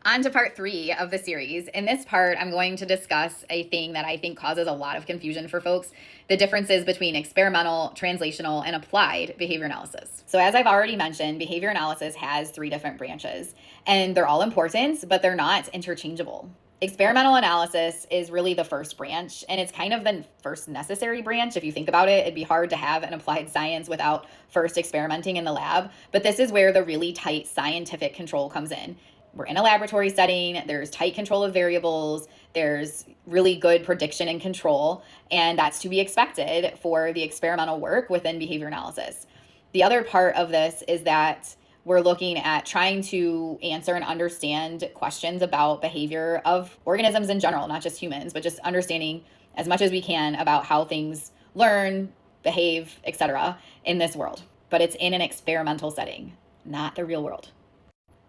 On to part 3 of the series. In this part, I'm going to discuss a thing that I think causes a lot of confusion for folks, the differences between experimental, translational, and applied behavior analysis. So as I've already mentioned, behavior analysis has 3 different branches, and they're all important, but they're not interchangeable. Experimental analysis is really the first branch, and it's kind of the first necessary branch. If you think about it, it'd be hard to have an applied science without first experimenting in the lab, but this is where the really tight scientific control comes in. We're in a laboratory setting, there's tight control of variables, there's really good prediction and control, and that's to be expected for the experimental work within behavior analysis. The other part of this is that we're looking at trying to answer and understand questions about behavior of organisms in general, not just humans, but just understanding as much as we can about how things learn, behave, etc. in this world. But it's in an experimental setting, not the real world.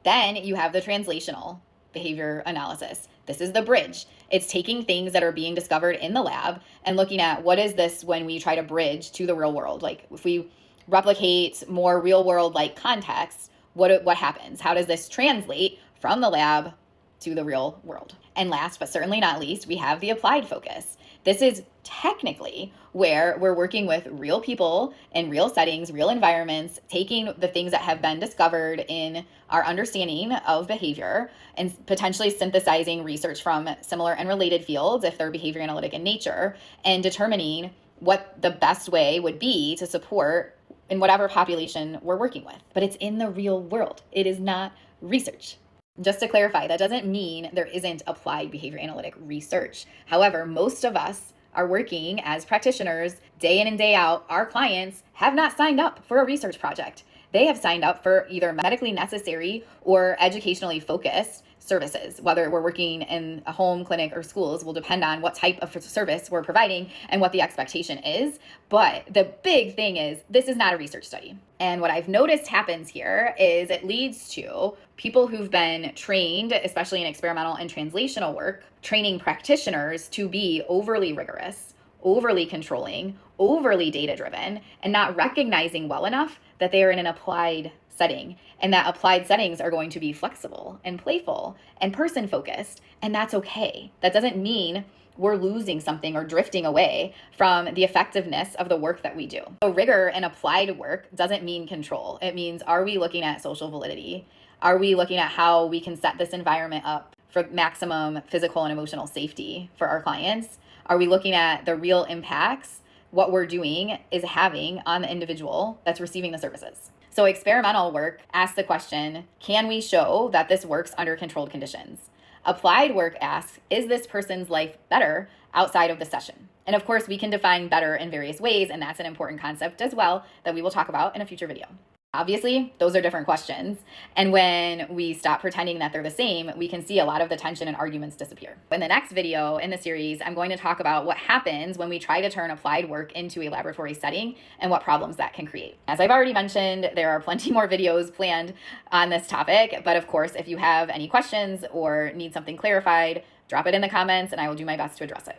Then you have the translational behavior analysis. This is the bridge. It's taking things that are being discovered in the lab and looking at what is this when we try to bridge to the real world. Like if we replicate more real world like contexts, what happens? How does this translate from the lab to the real world? And last but certainly not least, we have the applied focus. This is technically where we're working with real people in real settings, real environments, taking the things that have been discovered in our understanding of behavior and potentially synthesizing research from similar and related fields if they're behavior analytic in nature, and determining what the best way would be to support in whatever population we're working with. But it's in the real world. It is not research. Just to clarify, that doesn't mean there isn't applied behavior analytic research. However, most of us are working as practitioners day in and day out. Our clients have not signed up for a research project. They have signed up for either medically necessary or educationally focused services. Whether we're working in a home, clinic, or schools will depend on what type of service we're providing and what the expectation is. But the big thing is this is not a research study. And what I've noticed happens here is it leads to people who've been trained, especially in experimental and translational work, training practitioners to be overly rigorous, overly controlling, overly data-driven, and not recognizing well enough that they are in an applied setting, and that applied settings are going to be flexible and playful and person-focused, and that's okay. That doesn't mean we're losing something or drifting away from the effectiveness of the work that we do. So rigor and applied work doesn't mean control. It means, are we looking at social validity? Are we looking at how we can set this environment up for maximum physical and emotional safety for our clients? Are we looking at the real impacts what we're doing is having on the individual that's receiving the services? So experimental work asks the question, can we show that this works under controlled conditions? Applied work asks, is this person's life better outside of the session? And of course, we can define better in various ways, and that's an important concept as well that we will talk about in a future video. Obviously, those are different questions. And when we stop pretending that they're the same, we can see a lot of the tension and arguments disappear. In the next video in the series, I'm going to talk about what happens when we try to turn applied work into a laboratory setting and what problems that can create. As I've already mentioned, there are plenty more videos planned on this topic. But of course, if you have any questions or need something clarified, drop it in the comments and I will do my best to address it.